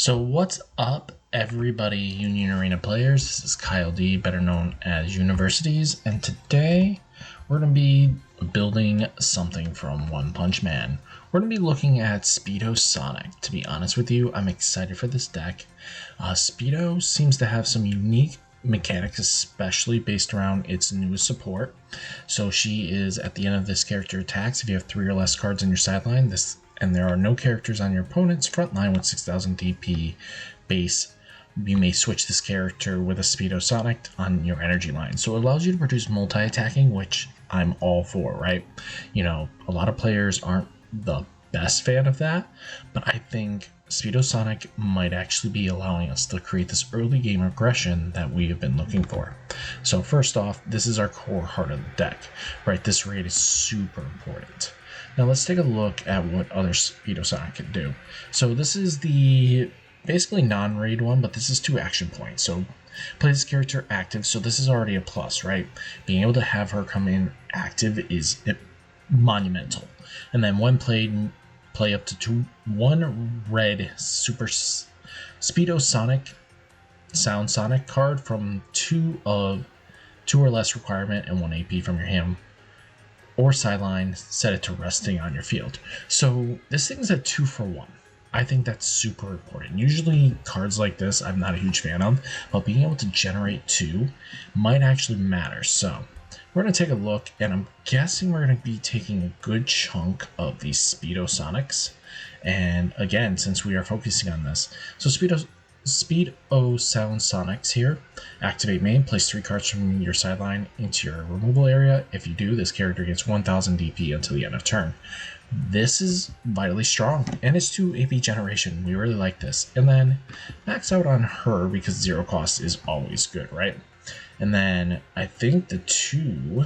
So what's up, everybody, Union Arena players? This is Kyle D, better known as Universities, and today we're going to be building something from One Punch Man. We're going to be looking at Speedo Sonic. To be honest with you, I'm excited for this deck. Speedo seems to have some unique mechanics, especially based around its newest support. So she is at the end of this character attacks. If you have 3 or less cards on your sideline, and there are no characters on your opponent's front line with 6000 DP base, you may switch this character with a Speedo Sonic on your energy line. So it allows you to produce multi-attacking, which I'm all for, right? You know, a lot of players aren't the best fan of that, but I think Speedo Sonic might actually be allowing us to create this early game aggression that we have been looking for. So first off, this is our core heart of the deck, right? This raid is super important. Now let's take a look at what other Speedo Sonic can do. So this is the basically non-raid one, but this is 2 action points. So play this character active, so this is already a plus, right? Being able to have her come in active is monumental. And then when played, play up to 1 red Super Speedo Sonic Sound Sonic card from 2 or less requirement and 1 AP from your hand or sideline, set it to resting on your field. So this thing's a 2 for 1. I think that's super important. Usually cards like this I'm not a huge fan of, but being able to generate 2 might actually matter. So we're going to take a look, and I'm guessing we're going to be taking a good chunk of these Speedo Sonics. And again, since we are focusing on this, so Speedo Sound Sonics here. Activate main, place 3 cards from your sideline into your removal area. If you do, this character gets 1000 DP until the end of turn. This is vitally strong, and it's 2 AP generation. We really like this. And then max out on her because 0 cost is always good, right? And then I think the 2,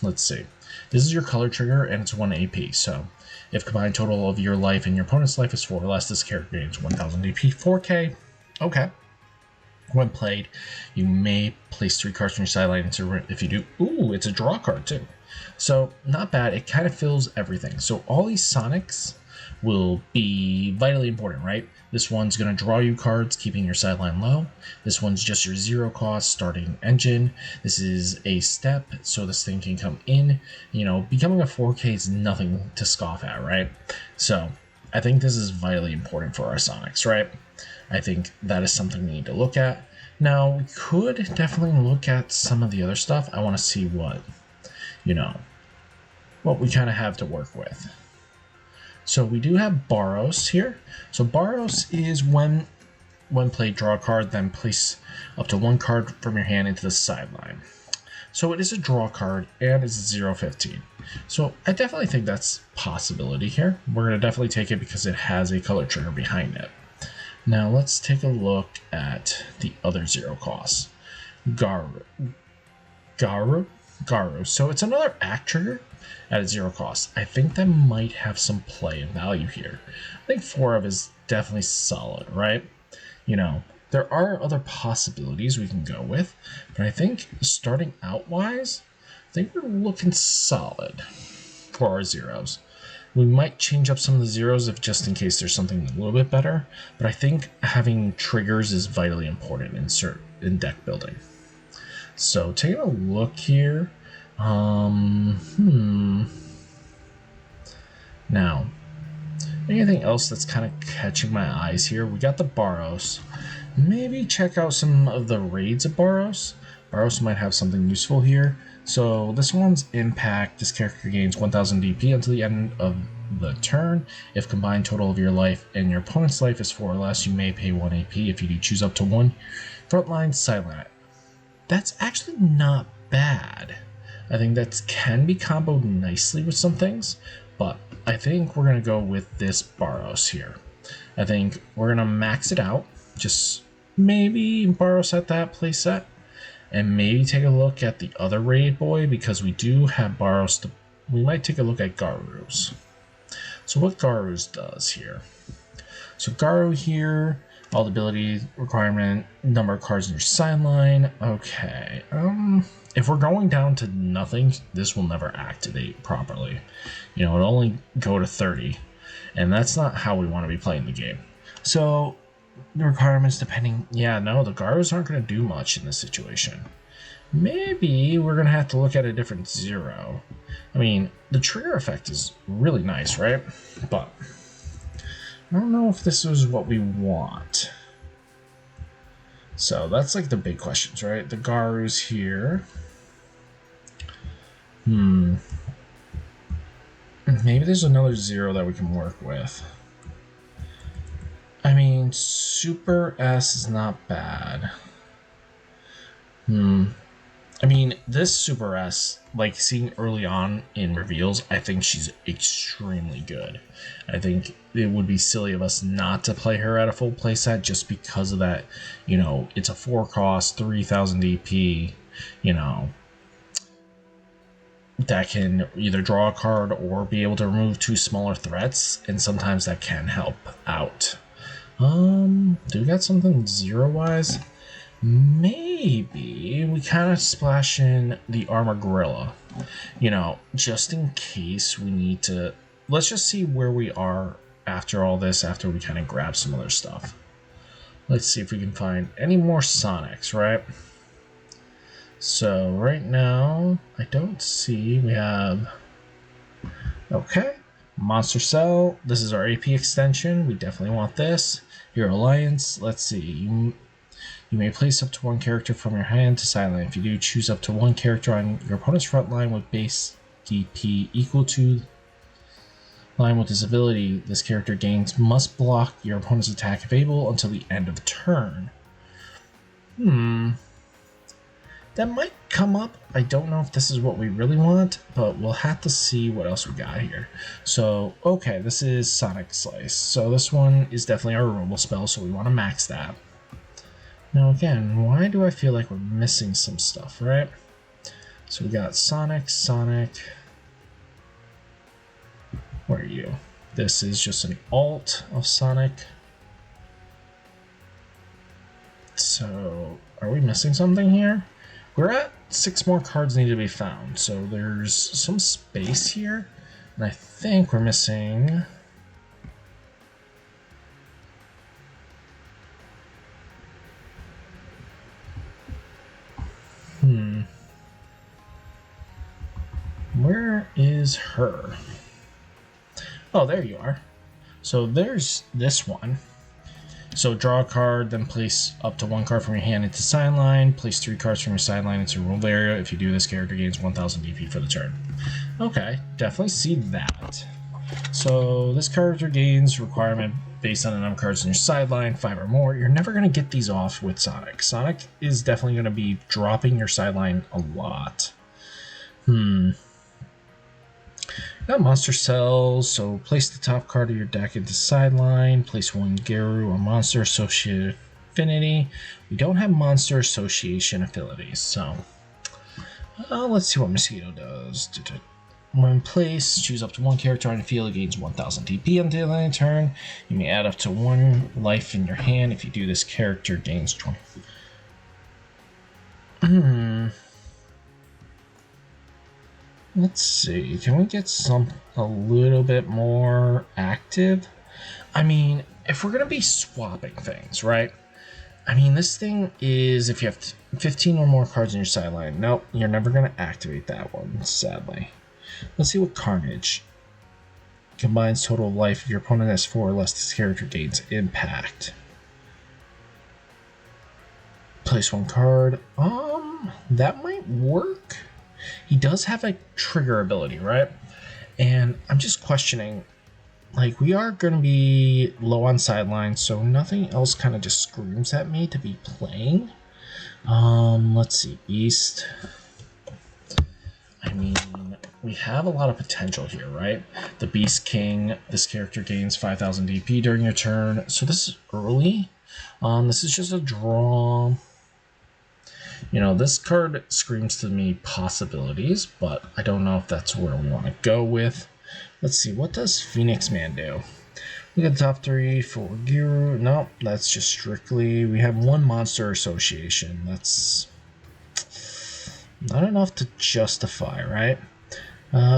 let's see. This is your color trigger, and it's 1 AP. So if combined total of your life and your opponent's life is 4 or less, this character gains 1000 DP, 4K. Okay. When played, you may place 3 cards from your sideline into. If you do, ooh, it's a draw card too. So not bad. It kind of fills everything. So all these Sonics will be vitally important, right? This one's going to draw you cards, keeping your sideline low. This one's just your 0 cost starting engine. This is a step, so this thing can come in. You know, becoming a 4K is nothing to scoff at, right? So I think this is vitally important for our Sonics, right? I think that is something we need to look at. Now, we could definitely look at some of the other stuff. I want to see what, what we kind of have to work with. So we do have Boros here. So Boros is when played, draw a card, then place up to 1 card from your hand into the sideline. So it is a draw card, and it's 0-15. So I definitely think that's a possibility here. We're going to definitely take it because it has a color trigger behind it. Now let's take a look at the other 0 costs. Garu. So it's another act trigger at a 0 cost. I think that might have some play and value here. I think 4 of is definitely solid, right? You know, there are other possibilities we can go with, but I think starting out wise, I think we're looking solid for our zeros. We might change up some of the zeros if just in case there's something a little bit better, but I think having triggers is vitally important in deck building. So taking a look here, now, anything else that's kind of catching my eyes here? We got the Boros. Maybe check out some of the raids of Boros. Boros might have something useful here. So this one's impact. This character gains 1000 DP until the end of the turn. If combined total of your life and your opponent's life is 4 or less, you may pay 1 AP. If you do, choose up to 1 frontline sideline. That's actually not bad. I think that can be comboed nicely with some things, but I think we're going to go with this Boros here. I think we're going to max it out. Just maybe Boros at that playset. And maybe take a look at the other raid boy, because we do have Boros. We might take a look at Garu's. So what Garu's does here. So Garu here, all the ability requirement, number of cards in your sideline. Okay. If we're going down to nothing, this will never activate properly. You know, it'll only go to 30. And that's not how we want to be playing the game. So the requirements depending. Yeah, no, the Garus aren't going to do much in this situation. Maybe we're going to have to look at a different 0. I mean, the trigger effect is really nice, right? But I don't know if this is what we want. So that's like the big questions, right? The Garus here. Maybe there's another 0 that we can work with. I mean, Super S is not bad. I mean, this Super S, like seeing early on in reveals, I think she's extremely good. I think it would be silly of us not to play her at a full playset just because of that, you know, it's a 4 cost, 3000 DP, you know, that can either draw a card or be able to remove 2 smaller threats, and sometimes that can help out. Do we got something 0-wise? Maybe we kind of splash in the Armor Gorilla, you know, just in case we need to. Let's just see where we are after all this, after we kind of grab some other stuff. Let's see if we can find any more Sonics, right? So right now, I don't see we have. Okay, Monster Cell. This is our AP extension. We definitely want this. Hero Alliance. Let's see. You may place up to 1 character from your hand to sideline. If you do, choose up to 1 character on your opponent's front line with base DP equal to line with this ability. This character must block your opponent's attack if able until the end of the turn. That might come up. I don't know if this is what we really want, but we'll have to see what else we got here. So, okay, this is Sonic Slice. So this one is definitely our removal spell, so we want to max that. Now again, why do I feel like we're missing some stuff, right? So we got Sonic. Where are you? This is just an alt of Sonic. So, are we missing something here? We're at 6 more cards need to be found, so there's some space here, and I think we're missing. Where is her? Oh, there you are. So there's this one. So draw a card, then place up to 1 card from your hand into sideline. Place 3 cards from your sideline into removal area. If you do, this character gains 1000 DP for the turn. Okay, definitely see that. So this character gains requirement based on the number of cards in your sideline, 5 or more. You're never going to get these off with Sonic. Sonic is definitely going to be dropping your sideline a lot. Got Monster Cells, so place the top card of your deck into sideline, place 1 Garu or Monster Associated Affinity. We don't have Monster Association affinities, so let's see what Mosquito does. When placed, choose up to 1 character on the field, it gains 1000 DP until the end of the turn. You may add up to 1 life in your hand. If you do, this character gains 20. Let's see, can we get a little bit more active? I mean, if we're going to be swapping things, right? I mean, this thing is, if you have 15 or more cards in your sideline, nope, you're never going to activate that one, sadly. Let's see what Carnage. Combines total of life. If your opponent has 4 or less, this character gains impact. Place 1 card. That might work. He does have a trigger ability, right? And I'm just questioning, like, we are going to be low on sideline, so nothing else kind of just screams at me to be playing. Let's see, Beast. I mean, we have a lot of potential here, right? The Beast King, this character gains 5000 DP during your turn, so this is early. This is just a draw. You know, this card screams to me possibilities, but I don't know if that's where we want to go with. Let's see, what does Phoenix Man do? We got the top 3 for Giru. Nope, that's just strictly. We have 1 Monster Association. That's not enough to justify, right?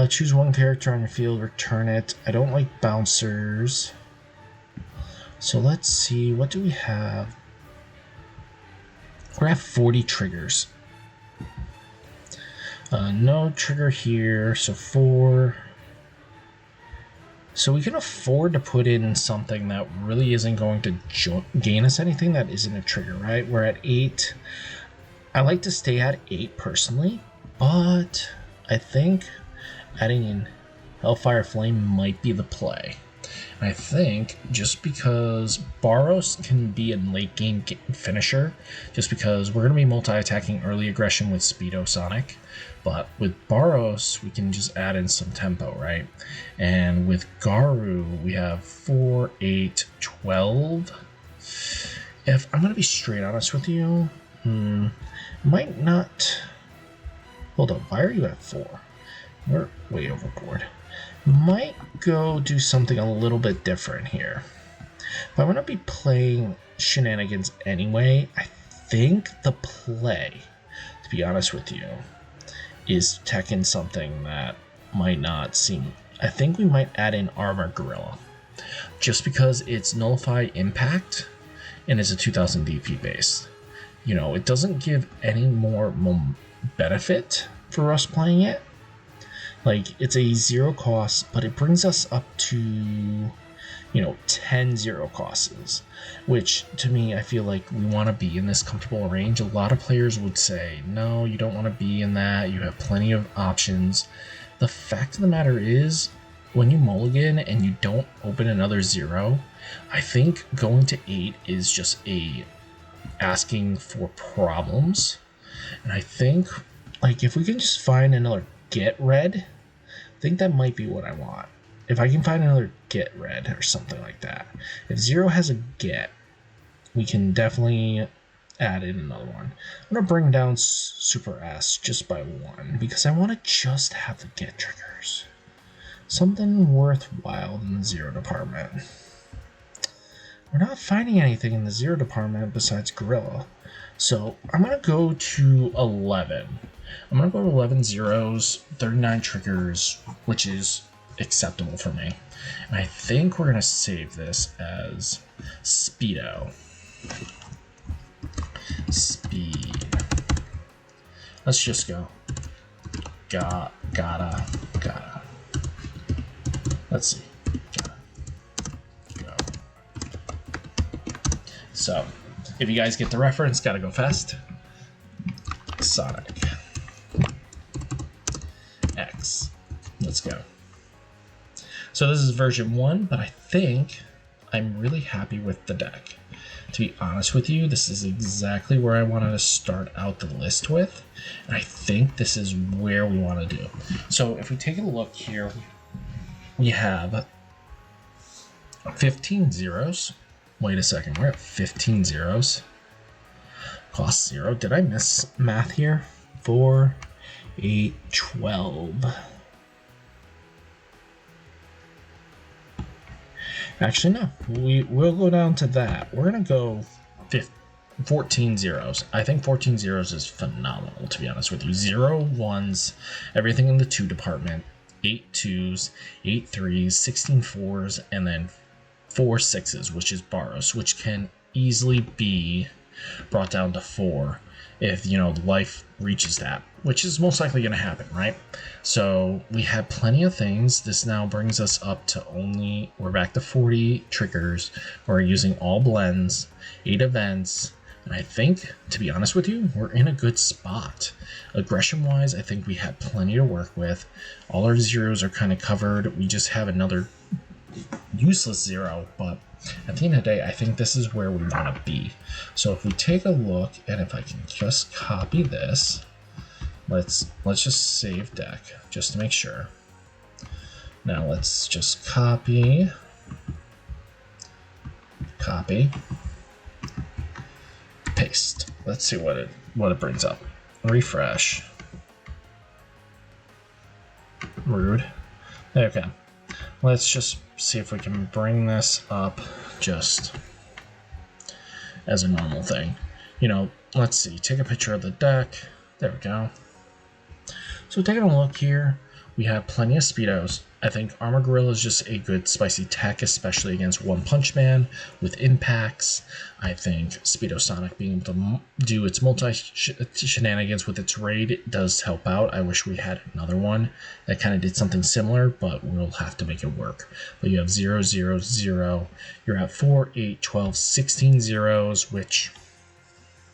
Choose 1 character on your field, return it. I don't like bouncers. So let's see, what do we have? We have 40 triggers. No trigger here, so 4. So we can afford to put in something that really isn't going to gain us anything that isn't a trigger, right? We're at 8. I like to stay at 8 personally, but I think adding in Hellfire Flame might be the play. And I think just because Boros can be a late game finisher, just because we're going to be multi-attacking early aggression with Speedo Sonic, but with Boros we can just add in some tempo, right? And with Garu we have 4, 8, 12. If I'm going to be straight honest with you, might not. Hold on, why are you at 4? We're way overboard. Might go do something a little bit different here. But I'm going to be playing shenanigans anyway. I think the play, to be honest with you, is tech in something that might not seem. I think we might add in Armor Gorilla. Just because it's Nullify Impact and is a 2000 DP base. You know, it doesn't give any more benefit for us playing it. Like, it's a 0 cost, but it brings us up to, 10 0 costs, which to me, I feel like we want to be in this comfortable range. A lot of players would say, no, you don't want to be in that. You have plenty of options. The fact of the matter is, when you mulligan and you don't open another 0, I think going to 8 is just asking for problems. And I think, like, if we can just find another get red, I think that might be what I want. If I can find another get red or something like that. If 0 has a get, we can definitely add in another one. I'm going to bring down Super S just by 1 because I want to just have the get triggers. Something worthwhile in the 0 department. We're not finding anything in the 0 department besides Gorilla. So I'm going to go to 11. I'm going to go to 11 zeros, 39 triggers, which is acceptable for me. And I think we're going to save this as Speedo. Speed. Let's just go. Gotta. Let's see. Go. So, if you guys get the reference, gotta go fast. Sonic. X. Let's go. So this is version 1, but I think I'm really happy with the deck. To be honest with you, this is exactly where I wanted to start out the list with, and I think this is where we want to do. So if we take a look here, we have 15 zeros. Wait a second, we're at 15 zeros. Cost 0. Did I miss math here? 4, 8, 12. Actually, no. We'll go down to that. We're going to go 14 zeros. I think 14 zeros is phenomenal, to be honest with you. 0 1s, everything in the 2 department. 8 2s, 8 3s, 16 4s, and then 4 6s, which is Boros, which can easily be brought down to 4 if life reaches that, which is most likely going to happen, right? So we have plenty of things. This now brings us up to we're back to 40 triggers. We're using all blends, 8 events, and I think, to be honest with you, we're in a good spot. Aggression wise, I think we have plenty to work with. All our zeros are kind of covered. We just have another useless 0, but at the end of the day, I think this is where we want to be. So if we take a look, and if I can just copy this, let's just save deck just to make sure. Now let's just copy, paste. Let's see what it brings up. Refresh. Rude. Okay. Let's just see if we can bring this up just as a normal thing. Let's see. Take a picture of the deck. There we go. So taking a look here, We have plenty of speedos. I think Armor Gorilla is just a good spicy tech, especially against One Punch Man with impacts. I think Speedo Sonic being able to do its multi-shenanigans with its raid does help out. I wish we had another one that kind of did something similar, but we'll have to make it work. But you have 0, 0, 0. You're at 4, 8, 12, 16 zeros, which...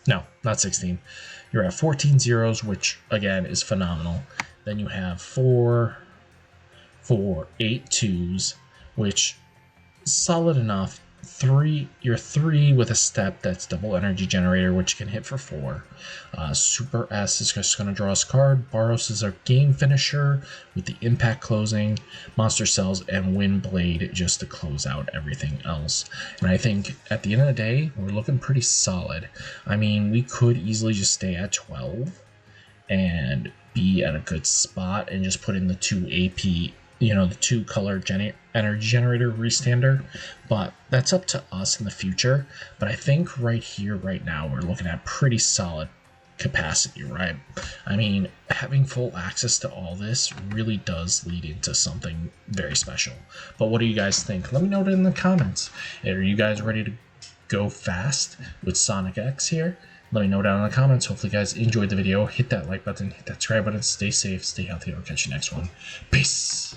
No, not 16. You're at 14 zeros, which, again, is phenomenal. Then you have 4, 4, 8 twos, which is solid enough. 3, you're 3 with a step that's double energy generator, which can hit for 4. Super S is just going to draw us a card. Baros is our game finisher with the impact closing, Monster Cells, and Wind Blade just to close out everything else. And I think at the end of the day, we're looking pretty solid. I mean, we could easily just stay at 12 and be at a good spot and just put in the 2 AP, the 2 color energy generator restander, but that's up to us in the future. But I think right here, right now, we're looking at pretty solid capacity, right? I mean, having full access to all this really does lead into something very special. But what do you guys think? Let me know it in the comments. Are you guys ready to go fast with Sonic X here? Let me know down in the comments. Hopefully you guys enjoyed the video. Hit that like button, hit that subscribe button. Stay safe, stay healthy. I'll catch you next one. Peace.